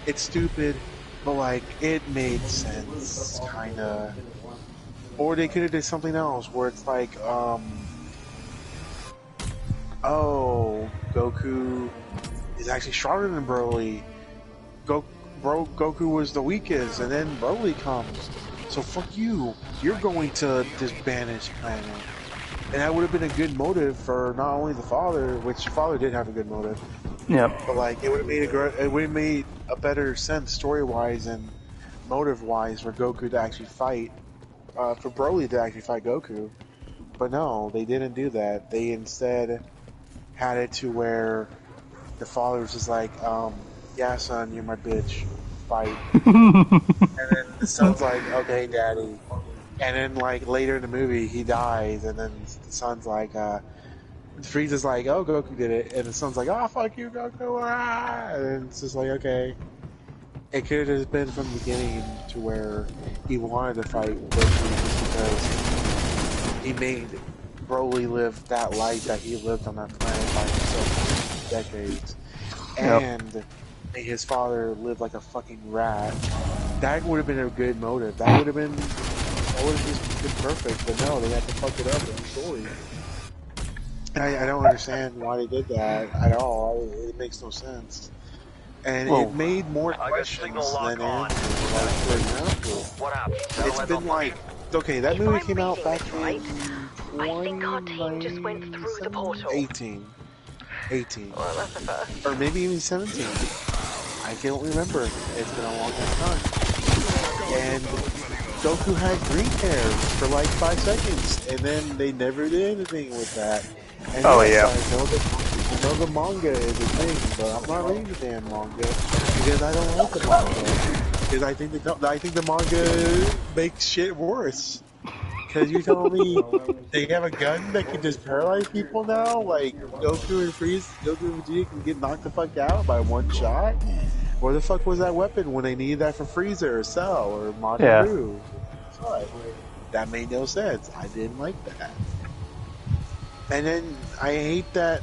it's stupid, but, like, it made sense, kinda. Or they could have did something else, where it's like, oh, Goku is actually stronger than Broly. Goku was the weakest, and then Broly comes. So fuck you. You're going to this banished planet. And that would have been a good motive for not only the father, which the father did have a good motive, Yep. but like it would have made a better sense story-wise and motive-wise for Goku to actually fight, for Broly to actually fight Goku. But no, they didn't do that. They instead had it to where the father was just like, yeah, son, you're my bitch. Fight. And then the son's like, okay, daddy. And then, like, later in the movie, he dies, and then the son's like, Frieza's like, oh, Goku did it. And the son's like, oh, fuck you, Goku. Ah! And it's just like, okay. It could have just been from the beginning to where he wanted to fight Goku just because he made Broly live that life that he lived on that planet by himself for decades. And made his father live like a fucking rat. That would have been a good motive. That would have just been perfect. But no, they had to fuck it up in the story. I don't understand why they did that at all. It makes no sense. And it made more questions than answers. Like, for example, What happened? it's been like, okay, that If movie I'm came out reading back this right, in I think our team just went through the portal. 18. Well, that's a first. Or maybe even 17. I can't remember. It's been a long time. And Goku had green hair for like 5 seconds, and then they never did anything with that. And yes, I know the manga is a thing, but I'm not reading the damn manga because I don't like the manga. Because I think the manga makes shit worse. Because you're telling me they have a gun that can just paralyze people now? Like, Goku and Vegeta can get knocked the fuck out by one shot? Where the fuck was that weapon when they needed that for Frieza or Cell or Majin Buu? But that made no sense. I didn't like that. And then I hate that.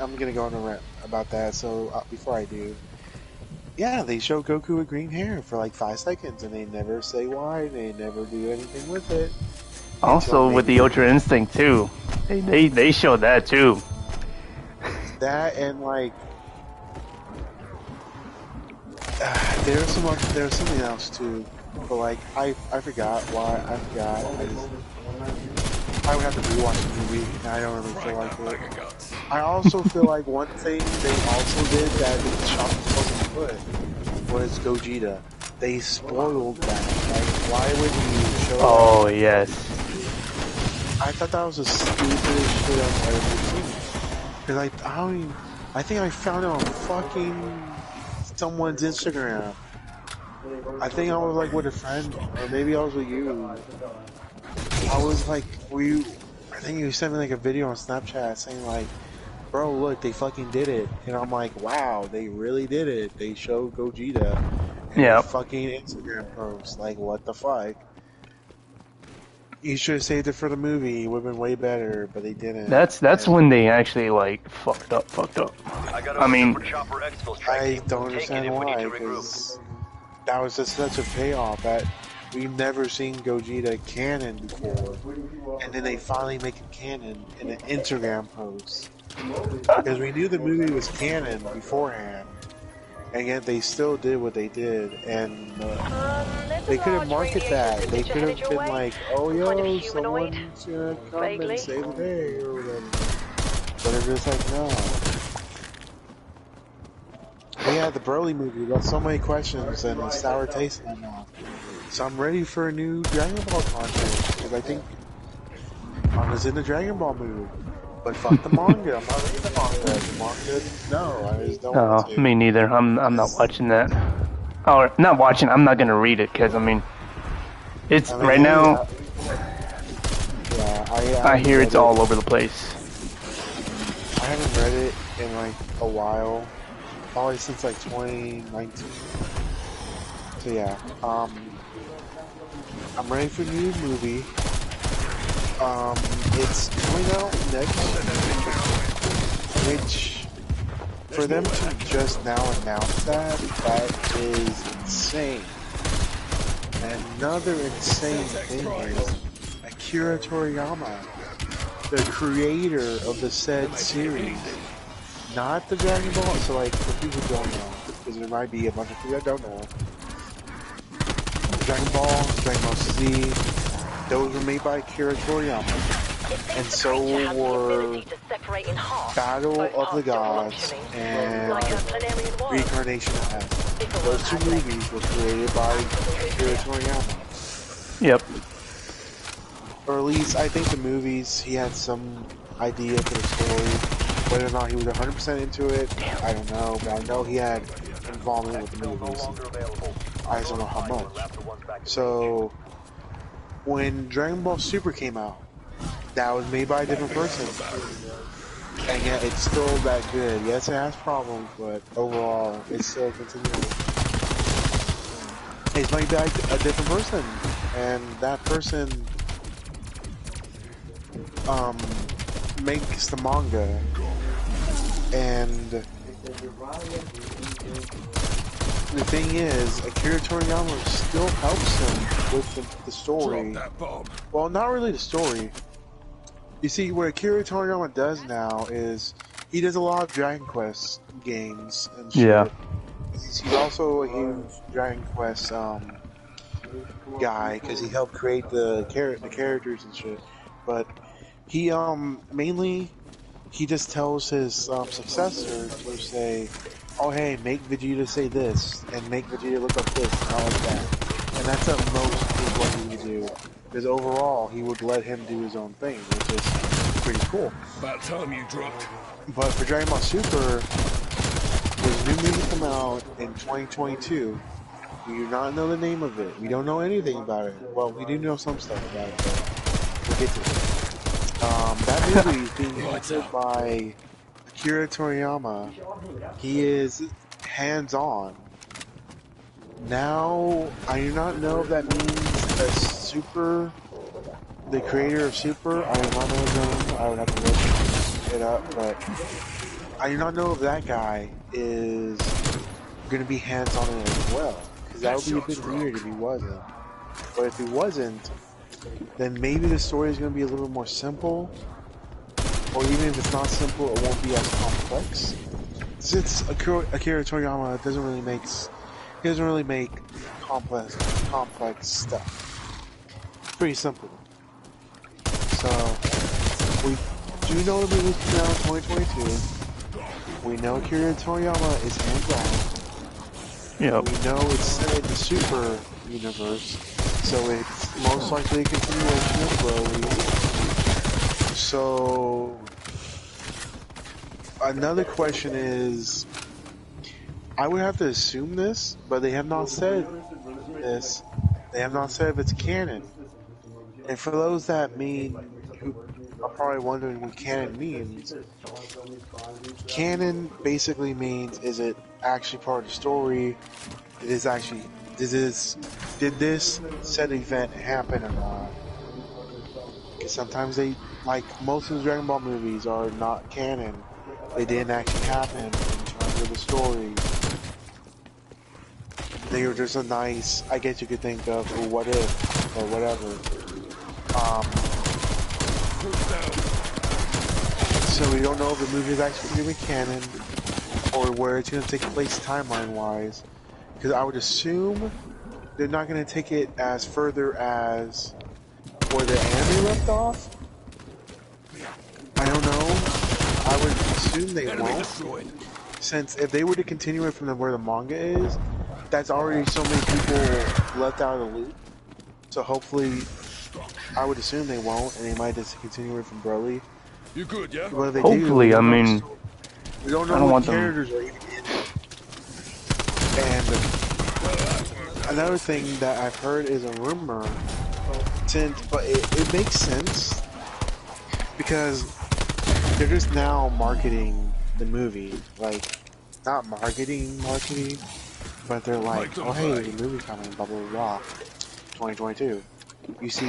I'm gonna go on a rant about that. So before I do, yeah, they show Goku with green hair for like 5 seconds, and they never say why. They never do anything with it. Also, with the Ultra Instinct too, they showed that too. That and like, there was something else too, but like I forgot why. I would have to rewatch the movie, and I don't really feel like it. I also feel like one thing they also did that the shop wasn't good was Gogeta. They spoiled that. Like, why would you show? Oh yes. I thought that was the stupidest shit I've ever seen. Cause I think I found it on fucking someone's Instagram. I think I was like with a friend, or maybe I was with you. I was like, I think you sent me like a video on Snapchat saying like, bro, look, they fucking did it. And I'm like, wow, they really did it. They showed Gogeta. And fucking Instagram post. Like, what the fuck? You should have saved it for the movie. It would have been way better, but they didn't. That's when they actually like fucked up. I mean, I don't understand why, because that was just such a payoff that we've never seen Gogeta canon before, and then they finally make it canon in an Instagram post. Because we knew the movie was canon beforehand, and yet they still did what they did, and they could have marketed that. They could have been like, oh yo, someone's gonna come and save the day, or whatever. But they're just like, no. yeah, the Broly movie got so many questions and a sour taste in my mouth. So I'm ready for a new Dragon Ball content because I think I was in the Dragon Ball mood. But fuck the manga. I'm not reading the manga. The manga, no, I just don't want Oh, to. me neither. I'm not watching that. Or not watching. I'm not gonna read it because I mean, it's I mean, right hey, now. yeah, I hear it's all over the place. I haven't read it in like a while, probably since like 2019. So yeah, I'm ready for a new movie. It's coming out next week, which for them to just now announce that is insane. And another insane thing is Akira Toriyama, the creator of the said series, not the Dragon Ball. So like, for people who don't know, because there might be a bunch of people that don't know, Dragon Ball, Dragon Ball Z, those were made by Akira Toriyama. And so were Battle of the Gods and Reincarnation of F. Those two movies were created by Akira Toriyama. Yep. Or at least, I think the movies, he had some idea for the story. Whether or not he was 100% into it, I don't know. But I know he had involvement with the movies. I just don't know how much. So, when Dragon Ball Super came out, that was made by a different person. And yet, it's still that good. Yes, it has problems, but overall, it's still continuing. It's made by a different person. And that person makes the manga, and the thing is, Akira Toriyama still helps him with the story. Well, not really the story. You see, what Akira Toriyama does now is he does a lot of Dragon Quest games and shit. Yeah. He's also a huge Dragon Quest guy because he helped create the characters and shit. But he mainly he just tells his successor to say, "Oh hey, make Vegeta say this and make Vegeta look like this and all like that." And that's at most is what he would do. Because overall, he would let him do his own thing, which is pretty cool. About time you dropped. But for Dragon Ball Super, there's a new movie come out in 2022. We do not know the name of it. We don't know anything about it. Well, we do know some stuff about it, but we'll get to it. That movie is being directed by Akira Toriyama. He is hands-on. Now, I do not know if that means that Super, the creator of Super, I do not know his name. I would have to look it up, but I do not know if that guy is going to be hands-on in it as well. Because that would be a bit weird if he wasn't. But if he wasn't, then maybe the story is going to be a little more simple. Or even if it's not simple, it won't be as complex. Since Akira Toriyama doesn't really make complex stuff. It's pretty simple. So we do know the movie's coming out in 2022. We know Akira Toriyama is hands-on. Yep. We know it's set in the Super universe, so it's most likely a continuation of Broly. So another question is, I would have to assume this, but they have not said this. They have not said if it's canon. And for those that who are probably wondering what canon means, canon basically means, is it actually part of the story? Did this said event happen or not? Because sometimes they, like most of the Dragon Ball movies, are not canon. They didn't actually happen in terms of the story. They were just a nice, I guess you could think of, a what if, or whatever. So we don't know if the movie is actually going to be canon, or where it's going to take place timeline-wise. Because I would assume they're not going to take it as further as where the anime left off. I don't know. I would assume they won't. since if they were to continue it from where the manga is, that's already so many people left out of the loop. So hopefully, I would assume they won't, and they might just continue it from Broly. You good, yeah? But if they Hopefully, do, I mean, we don't know I don't what want them. characters are even in it. And another thing that I've heard is a rumor, but it makes sense because they're just now marketing the movie, like not marketing, but they're like, oh hey, there's a movie coming, blah blah blah, 2022. You see,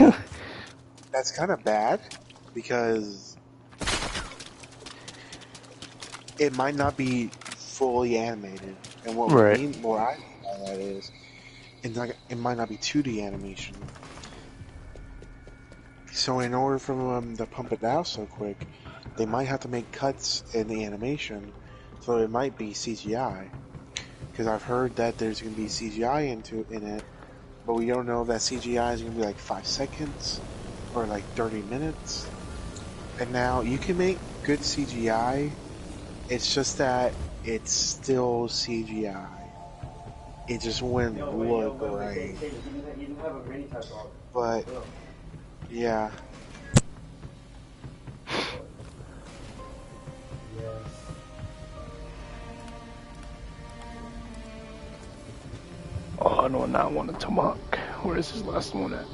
that's kind of bad because it might not be fully animated, and what Right. we mean, what I mean by that is, it might not be 2D animation. So in order for them to pump it out so quick, they might have to make cuts in the animation, so it might be CGI. Because I've heard that there's going to be CGI in it, but we don't know if that CGI is going to be like 5 seconds or like 30 minutes. And now you can make good CGI. It's just that it's still CGI. It just wouldn't look right. But yeah. Oh, I do not want a tomahawk. Where is his last one at?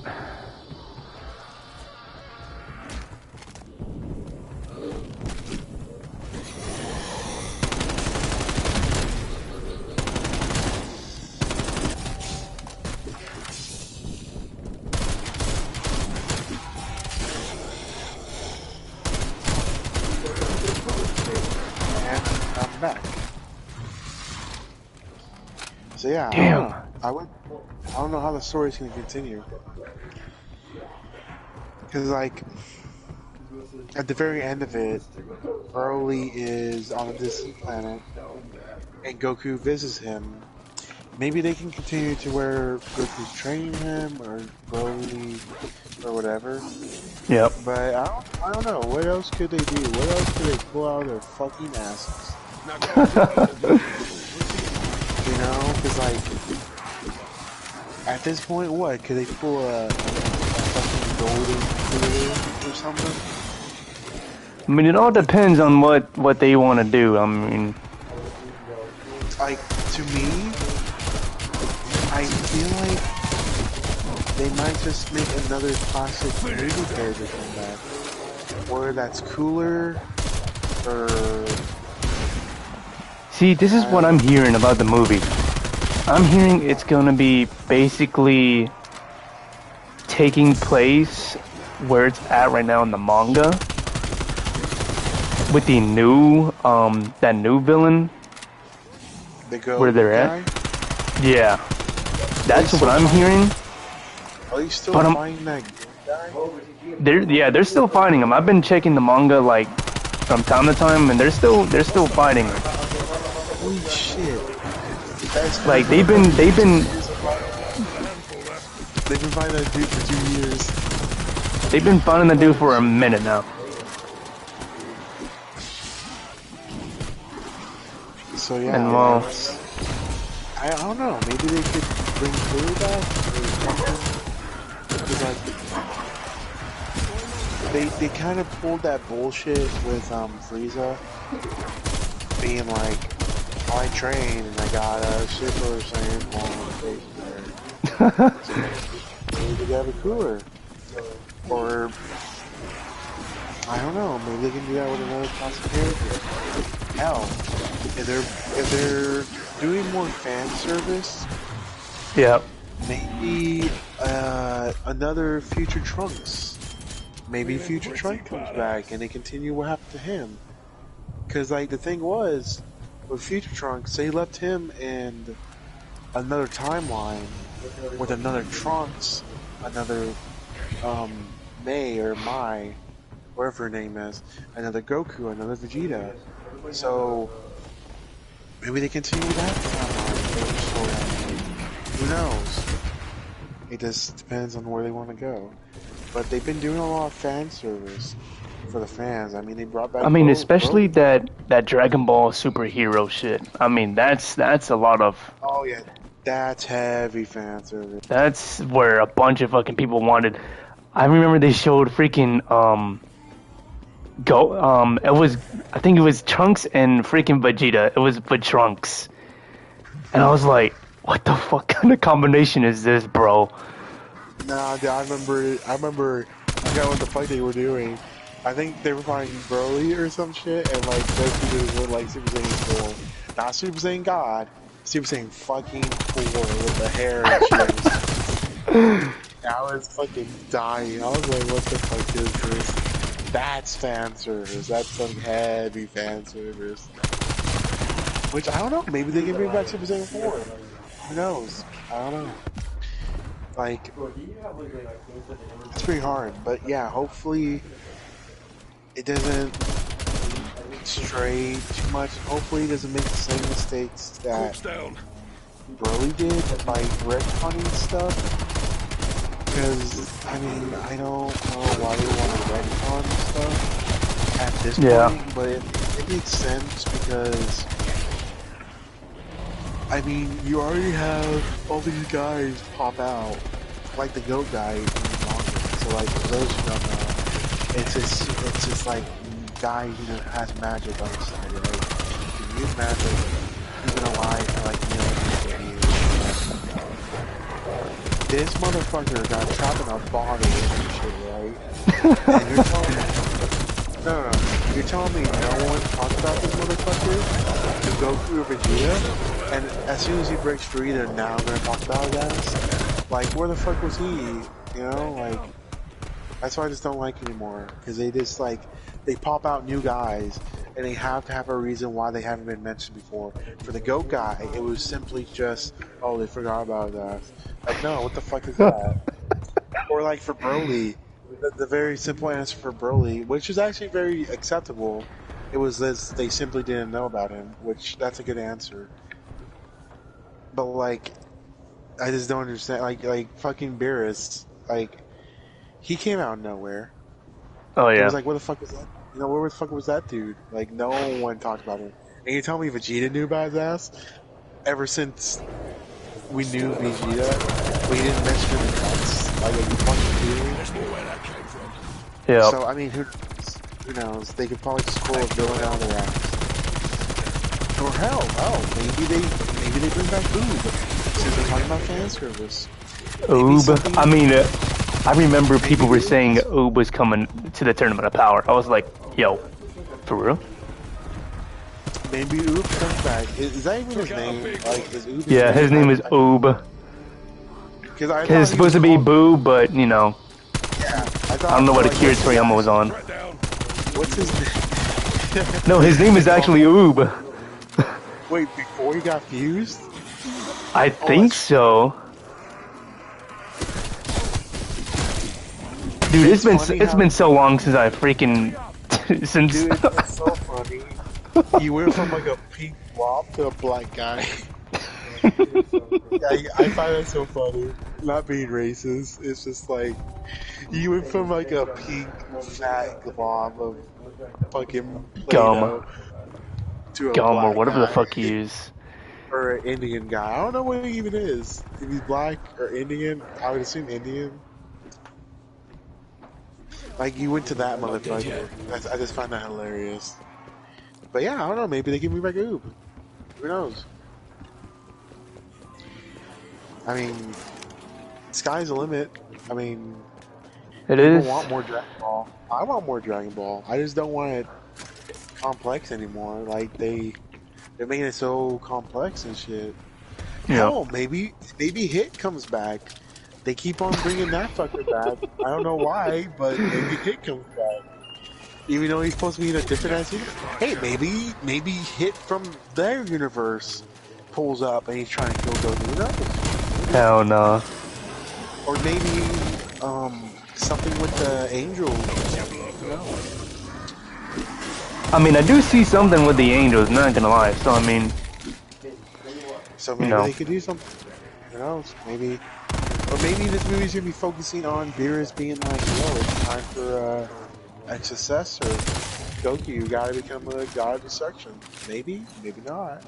And I'm back. So yeah, Damn. I don't know how the story's gonna continue. Cause like, at the very end of it, Broly is on a distant planet, and Goku visits him. Maybe they can continue to where Goku's training him, or Broly, or whatever. Yep. But I don't know. What else could they do? What else could they pull out of their fucking asses? You know, because like, at this point, what could they pull a fucking golden clear or something? I mean, it all depends on what they want to do. I mean, Like, to me, I feel like they might just make another classic movie character come back, whether that's cooler or. see, this is what I'm hearing about the movie. I'm hearing it's gonna be basically taking place where it's at right now in the manga, with the new, that new villain, They go where they're guy? at. Yeah, that's what I'm hearing. Are you still But fighting that good guy? They're still fighting him. I've been checking the manga like from time to time, and they're still fighting him. Holy shit! That's Like they've been fighting that dude for 2 years. they've been fighting the dude for a minute now. So yeah, And well, I don't know. Maybe they could bring Cooler back or something. Because like they kind of pulled that bullshit with Frieza being like, oh, I trained and I got a Super Saiyan 1 face there. So maybe they have a Cooler, or I don't know. Maybe they can do that with another classic character. Hell, if they're doing more fan service, yeah. maybe another Future Trunks. Maybe Future Trunks comes back and they continue what happened to him. Because like the thing was, with Future Trunks, they left him in another timeline with another Trunks, another May or Mai, whatever her name is, another Goku, another Vegeta. So maybe they continue that timeline. Who knows? It just depends on where they want to go. But they've been doing a lot of fan service for the fans. I mean, they brought back. I mean, Bro, especially that Dragon Ball superhero shit. I mean, that's a lot of. Oh yeah, that's heavy fan service. That's where a bunch of fucking people wanted. I remember they showed freaking it was, I think it was Trunks and freaking Vegeta. It was for Trunks, and I was like, what the fuck kind of combination is this, bro? Nah, dude, I remember. I forgot what the fuck they were doing. I think they were fighting Broly or some shit, and like those dudes were like Super Saiyan 4, not Super Saiyan God, Super Saiyan fucking 4 with the hair and shit. I was fucking dying. I was like, what the fuck is this? That's fan service. That's some heavy fan service. Which I don't know. Maybe they can bring back Super Saiyan 4. Who knows? I don't know. Like, it's pretty hard, but yeah, hopefully it doesn't stray too much. Hopefully it doesn't make the same mistakes that Broly did by retconning stuff. Because, I mean, I don't know why they want to retcon stuff at this point, but it makes sense because, I mean, you already have all these guys pop out, like the GOAT guy in the manga. So, like, for those who don't know, it's just like guy who has magic on his side, right? You can use magic, even alive for like millions of years. This motherfucker got trapped in a body and shit, right? And you're telling me, no, you're telling me no one talked about this motherfucker to go through Vegeta, and as soon as he breaks free, they're now gonna talk about his ass? Like, where the fuck was he? You know, like, that's why I just don't like anymore, because they just, like, they pop out new guys, and they have to have a reason why they haven't been mentioned before. For the GOAT guy, it was simply just, oh, they forgot about his ass. Like, no, what the fuck is that? Or like for Broly, the very simple answer for Broly, which is actually very acceptable, it was this: they simply didn't know about him, which that's a good answer. But like, I just don't understand. Like fucking Beerus, like he came out of nowhere. Oh yeah. It was like, what the fuck was that? You know, where the fuck was that dude? Like, no one talked about him. And you tell me Vegeta knew about his ass? Ever since we knew Vegeta, we didn't mention him in cuts. Like, you fucking do. Yeah. So, I mean, who knows? They could probably just pull a villain out of their ass. Or hell, maybe they bring back Oob. Since they're talking about fan service. Oob. I mean, I remember people were saying Oob was coming to the Tournament of Power. I was like, yo, for real? Maybe Oob comes back. Is that even his name? Like, is Oob? Yeah, his name is Oob. Because it's supposed to be Boo, but you know. Yeah, I don't know what Akira Toriyama was on. What's his name? No, his name is actually Oob. Wait, before he got fused? I think so. Dude, it's been so long since I freaking since. Dude, it's so funny. You went from like a pink blob to a black guy. I find that so funny. Not being racist, it's just like you went from like a pink fat glob of fucking Play-Doh to a Gum black or whatever guy. the fuck he is. Or an Indian guy. I don't know what he even is. If he's black or Indian, I would assume Indian. Like, you went to that motherfucker. I just find that hilarious. But yeah, I don't know. Maybe they can bring back Oob. Who knows? I mean, sky's the limit. I mean, it people is. want more Dragon Ball. I want more Dragon Ball. I just don't want it complex anymore. Like, they're making it so complex and shit. Yeah. Hell, maybe Hit comes back. They keep on bringing that fucker back. I don't know why, but maybe Hit comes back. Even though he's supposed to be in a different ass universe. Hey, maybe Hit from their universe pulls up and he's trying to kill Goku. Who knows? Hell no. Or maybe something with the Angel. No. I mean, I do see something with the Angels. Not gonna lie. So I mean, So maybe they could do something. Who knows? Maybe. Or maybe this movie's gonna be focusing on Beerus being like, yo, it's time for XSS or Goku, you gotta become a god of destruction. Maybe, maybe not.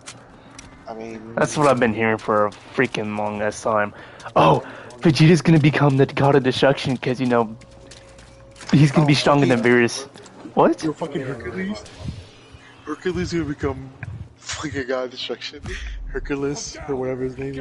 I mean, That's what I've been hearing for a freaking long ass time. Oh, Vegeta's gonna become the god of destruction because, you know, he's gonna be stronger than Beerus. What? you're fucking Hercules. Hercules gonna become fucking god of destruction. Hercules or whatever his name is.